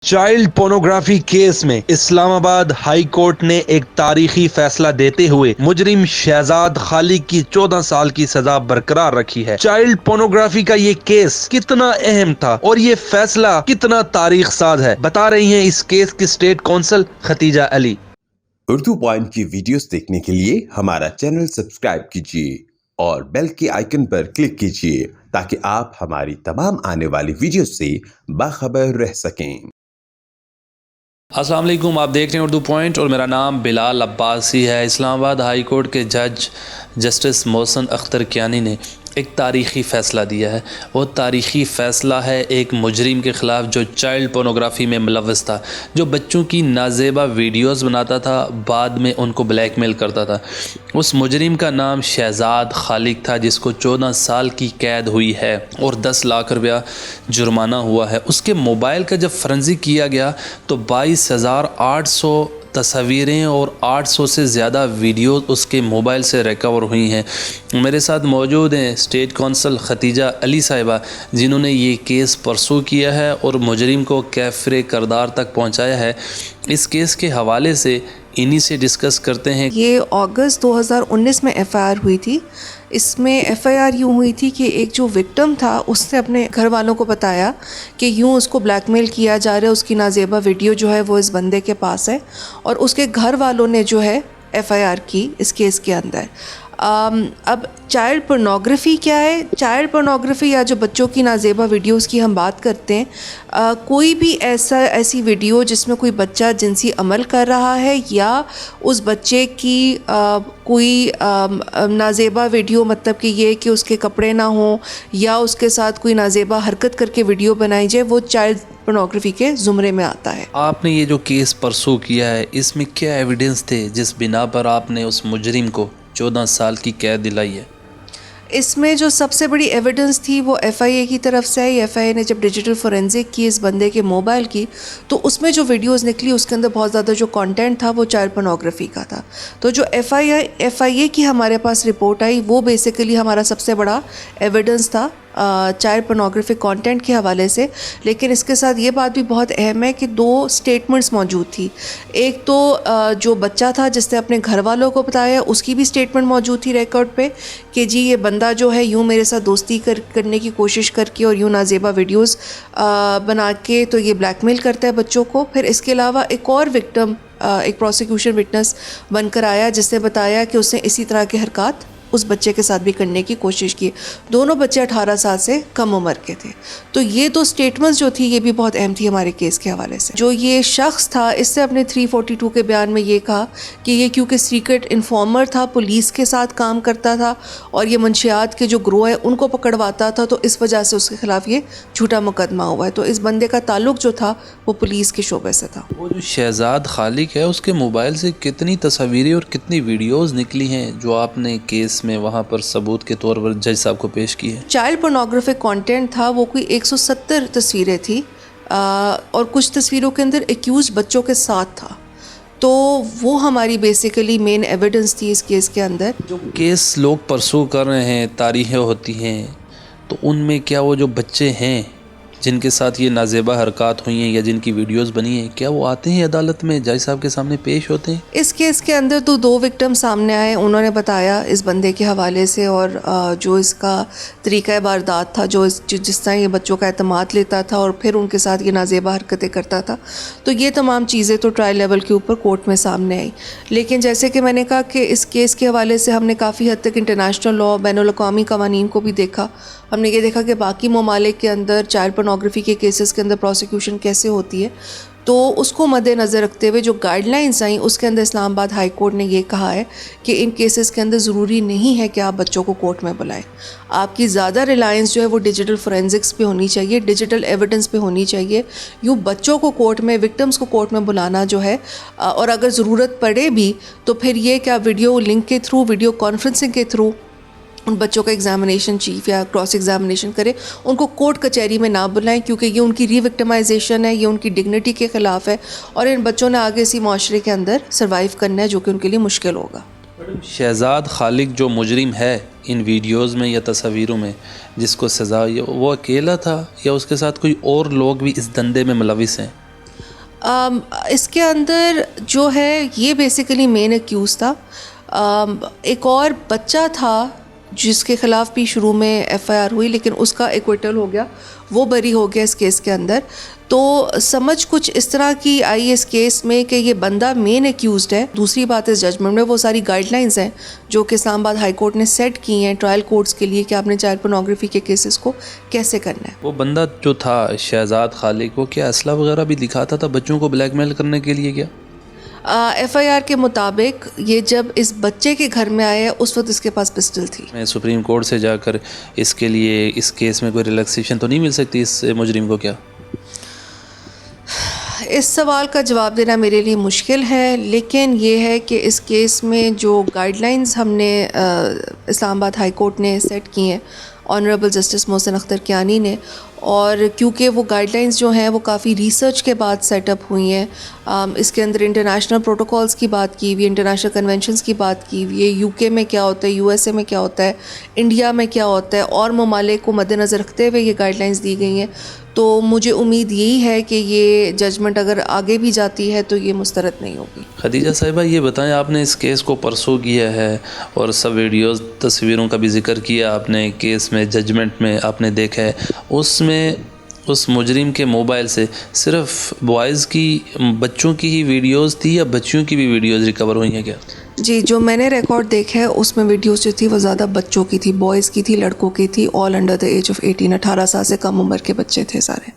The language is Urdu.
چائلڈ پورنوگرافی کیس میں اسلام آباد ہائی کورٹ نے ایک تاریخی فیصلہ دیتے ہوئے مجرم شہزاد خالق کی 14 سال کی سزا برقرار رکھی ہے۔ چائلڈ پورنوگرافی کا یہ کیس کتنا اہم تھا اور یہ فیصلہ کتنا تاریخ ساز ہے، بتا رہی ہیں اس کیس کی اسٹیٹ کونسل ختیجہ علی۔ اردو پوائنٹ کی ویڈیوز دیکھنے کے لیے ہمارا چینل سبسکرائب کیجیے اور بیل کے آئیکن پر کلک کیجیے تاکہ آپ ہماری تمام آنے والی ویڈیوز سے باخبر رہ سکیں۔ السلام علیکم، آپ دیکھ رہے ہیں اردو پوائنٹ اور میرا نام بلال عباسی ہے۔ اسلام آباد ہائی کورٹ کے جج جسٹس محسن اختر کیانی نے ایک تاریخی فیصلہ دیا ہے۔ وہ تاریخی فیصلہ ہے ایک مجرم کے خلاف جو چائلڈ پورنوگرافی میں ملوث تھا، جو بچوں کی نازیبا ویڈیوز بناتا تھا، بعد میں ان کو بلیک میل کرتا تھا۔ اس مجرم کا نام شہزاد خالق تھا، جس کو 14 سال کی قید ہوئی ہے اور 10 لاکھ روپیہ جرمانہ ہوا ہے۔ اس کے موبائل کا جب فرنزک کیا گیا تو 22,800 تصاویریں اور 800 سے زیادہ ویڈیوز اس کے موبائل سے ریکور ہوئی ہیں۔ میرے ساتھ موجود ہیں اسٹیٹ کونسل ختیجہ علی صاحبہ، جنہوں نے یہ کیس پرسو کیا ہے اور مجرم کو کیفر کردار تک پہنچایا ہے۔ اس کیس کے حوالے سے انہی سے ڈسکس کرتے ہیں۔ یہ اگست 2019 میں ایف آئی آر ہوئی تھی۔ اس میں ایف آئی آر یوں ہوئی تھی کہ ایک جو وکٹم تھا اس نے اپنے گھر والوں کو بتایا کہ یوں اس کو بلیک میل کیا جا رہا ہے، اس کی نازیبا ویڈیو جو ہے وہ اس بندے کے پاس ہے، اور اس کے گھر والوں نے جو ہے ایف آئی آر کی اس کیس کے اندر۔ اب چائلڈ پورنوگرافی کیا ہے؟ چائلڈ پورنوگرافی یا جو بچوں کی نازیبا ویڈیوز کی ہم بات کرتے ہیں، کوئی بھی ایسی ویڈیو جس میں کوئی بچہ جنسی عمل کر رہا ہے یا اس بچے کی کوئی نازیبا ویڈیو، مطلب کہ یہ کہ اس کے کپڑے نہ ہوں یا اس کے ساتھ کوئی نازیبا حرکت کر کے ویڈیو بنائی جائے، وہ چائلڈ پورنوگرافی کے زمرے میں آتا ہے۔ آپ نے یہ جو کیس پرسو کیا ہے، اس میں کیا ایویڈنس تھے جس بنا پر آپ نے اس مجرم کو 14 سال کی قید دلائی ہے؟ اس میں جو سب سے بڑی ایویڈنس تھی وہ ایف آئی اے کی طرف سے آئی۔ ایف آئی اے نے جب ڈیجیٹل فورینزک کی اس بندے کے موبائل کی تو اس میں جو ویڈیوز نکلی اس کے اندر بہت زیادہ جو کانٹینٹ تھا وہ چائلڈ پورنوگرافی کا تھا۔ تو جو ایف آئی اے کی ہمارے پاس رپورٹ آئی وہ بیسیکلی ہمارا سب سے بڑا ایویڈنس تھا چائلڈ پورنوگرافک کانٹینٹ کے حوالے سے۔ لیکن اس کے ساتھ یہ بات بھی بہت اہم ہے کہ 2 اسٹیٹمنٹس موجود تھی۔ ایک تو جو بچہ تھا جس نے اپنے گھر والوں کو بتایا، اس کی بھی اسٹیٹمنٹ موجود تھی ریکارڈ پہ کہ جی یہ بندہ جو ہے یوں میرے ساتھ دوستی کرنے کی کوشش کر کے اور یوں نازیبا ویڈیوز بنا کے تو یہ بلیک میل کرتا ہے بچوں کو۔ پھر اس کے علاوہ ایک اور وکٹم ایک پروسیکیوشن وٹنس بن کر آیا جس نے بتایا کہ اس نے اسی طرح کے حرکات اس بچے کے ساتھ بھی کرنے کی کوشش کی۔ دونوں بچے 18 سال سے کم عمر کے تھے۔ تو یہ 2 اسٹیٹمنٹس جو تھی یہ بھی بہت اہم تھی ہمارے کیس کے حوالے سے۔ جو یہ شخص تھا اس نے اپنے 342 کے بیان میں یہ کہا کہ یہ کیونکہ سیکرٹ انفارمر تھا، پولیس کے ساتھ کام کرتا تھا اور یہ منشیات کے جو گروہ ہے ان کو پکڑواتا تھا، تو اس وجہ سے اس کے خلاف یہ جھوٹا مقدمہ ہوا ہے۔ تو اس بندے کا تعلق جو تھا وہ پولیس کے شعبے سے تھا۔ وہ جو شہزاد خالق ہے اس کے موبائل سے کتنی تصاویریں اور کتنی ویڈیوز نکلی ہیں جو آپ نے کیس میں وہاں پر ثبوت کے طور پر جج صاحب کو پیش کی ہے؟ چائلڈ پورنوگرافک کانٹینٹ تھا وہ کوئی 170 تصویریں تھیں، اور کچھ تصویروں کے اندر ایکیوزڈ بچوں کے ساتھ تھا۔ تو وہ ہماری بیسیکلی مین ایویڈنس تھی اس کیس کے اندر۔ جو کیس لوگ پرسو کر رہے ہیں، تاریخیں ہوتی ہیں، تو ان میں کیا وہ جو بچے ہیں جن کے ساتھ یہ نازیبا حرکات ہوئی ہیں یا جن کی ویڈیوز بنی ہیں، کیا وہ آتے ہیں عدالت میں، جج صاحب کے سامنے پیش ہوتے ہیں؟ اس کیس کے اندر تو 2 وکٹم سامنے آئے، انہوں نے بتایا اس بندے کے حوالے سے، اور جو اس کا طریقہ واردات تھا، جس طرح یہ بچوں کا اعتماد لیتا تھا اور پھر ان کے ساتھ یہ نازیبا حرکتیں کرتا تھا، تو یہ تمام چیزیں تو ٹرائل لیول کے اوپر کورٹ میں سامنے آئی۔ لیکن جیسے کہ میں نے کہا کہ اس کیس کے حوالے سے ہم نے کافی حد تک انٹرنیشنل لاء، بین الاقوامی قوانین کو بھی دیکھا۔ ہم نے یہ دیکھا کہ باقی ممالک کے اندر چائلڈ پورنوگرافی کے کیسز کے اندر پروسیکیوشن کیسے ہوتی ہے، تو اس کو مد نظر رکھتے ہوئے جو گائیڈ لائنز آئیں اس کے اندر اسلام آباد ہائی کورٹ نے یہ کہا ہے کہ ان کیسز کے اندر ضروری نہیں ہے کہ آپ بچوں کو کورٹ میں بلائیں۔ آپ کی زیادہ ریلائنس جو ہے وہ ڈیجیٹل فورینزکس پہ ہونی چاہیے، ڈیجیٹل ایویڈنس پہ ہونی چاہیے۔ یوں بچوں کو کورٹ میں، وکٹمس کو کورٹ میں بلانا جو ہے، اور اگر ضرورت پڑے بھی تو پھر یہ کہ آپ ویڈیو لنک کے تھرو، ویڈیو کانفرنسنگ کے تھرو ان بچوں کا ایگزامینیشن چیف یا کراس ایگزامینیشن کرے، ان کو کورٹ کچہری میں نہ بلائیں، کیونکہ یہ ان کی ری وکٹمائزیشن ہے، یہ ان کی ڈگنیٹی کے خلاف ہے، اور ان بچوں نے آگے اسی معاشرے کے اندر سروائیو کرنا ہے جو کہ ان کے لیے مشکل ہوگا۔ شہزاد خالق جو مجرم ہے ان ویڈیوز میں یا تصاویروں میں جس کو سزا ہوئی، وہ اکیلا تھا یا اس کے ساتھ کوئی اور لوگ بھی اس دندے میں ملوث ہیں؟ اس کے اندر جو ہے یہ بیسیکلی مین ایکیوز تھا. ایک اور بچہ تھا جس کے خلاف بھی شروع میں ایف آئی آر ہوئی لیکن اس کا ایکویٹل ہو گیا, وہ بری ہو گیا اس کیس کے اندر. تو سمجھ کچھ اس طرح کی آئی اس کیس میں کہ یہ بندہ مین ایکیوزڈ ہے. دوسری بات اس ججمنٹ میں وہ ساری گائیڈ لائنز ہیں جو کہ اسلام آباد ہائی کورٹ نے سیٹ کی ہیں ٹرائل کورٹس کے لیے کہ آپ نے چائلڈ پورنوگرافی کے کیسز کو کیسے کرنا ہے. وہ بندہ جو تھا شہزاد خالق, وہ کیا اسلحہ وغیرہ بھی دکھاتا تھا بچوں کو بلیک میل کرنے کے لیے کیا؟ ایف آئی آر کے مطابق یہ جب اس بچے کے گھر میں آیا اس وقت اس کے پاس پسٹل تھی. میں سپریم کورٹ سے جا کر اس کے لیے اس کیس میں کوئی ریلیکسیشن تو نہیں مل سکتی اس مجرم کو کیا؟ اس سوال کا جواب دینا میرے لیے مشکل ہے, لیکن یہ ہے کہ اس کیس میں جو گائیڈ لائنز ہم نے اسلام آباد ہائی کورٹ نے سیٹ کی ہیں آنریبل جسٹس محسن اختر کیانی نے, اور کیونکہ وہ گائیڈ لائنز جو ہیں وہ کافی ریسرچ کے بعد سیٹ اپ ہوئی ہیں, اس کے اندر انٹرنیشنل پروٹوکولز کی بات کی ہوئی ہے, انٹرنیشنل کنونشنز کی بات کی ہوئی ہے, یو کے میں کیا ہوتا ہے, یو ایس اے میں کیا ہوتا ہے, انڈیا میں کیا ہوتا ہے, اور ممالک کو مد نظر رکھتے ہوئے یہ گائیڈ لائنز دی گئی ہیں. تو مجھے امید یہی ہے کہ یہ ججمنٹ اگر آگے بھی جاتی ہے تو یہ مسترد نہیں ہوگی. خدیجہ صاحبہ یہ بتائیں, آپ نے اس کیس کو پرسوں کیا ہے اور سب ویڈیوز تصویروں کا بھی ذکر کیا آپ نے, کیس میں ججمنٹ میں آپ نے دیکھا ہے, اس میں اس مجرم کے موبائل سے صرف بوائز کی بچوں کی ہی ویڈیوز تھی یا بچیوں کی بھی ویڈیوز ریکور ہوئی ہیں کیا؟ جی, جو میں نے ریکارڈ دیکھا ہے اس میں ویڈیوز جو تھی وہ زیادہ بچوں کی تھی, بوائز کی تھی, لڑکوں کی تھی, آل انڈر دا ایج آف 18, 18 سال سے کم عمر کے بچے تھے سارے.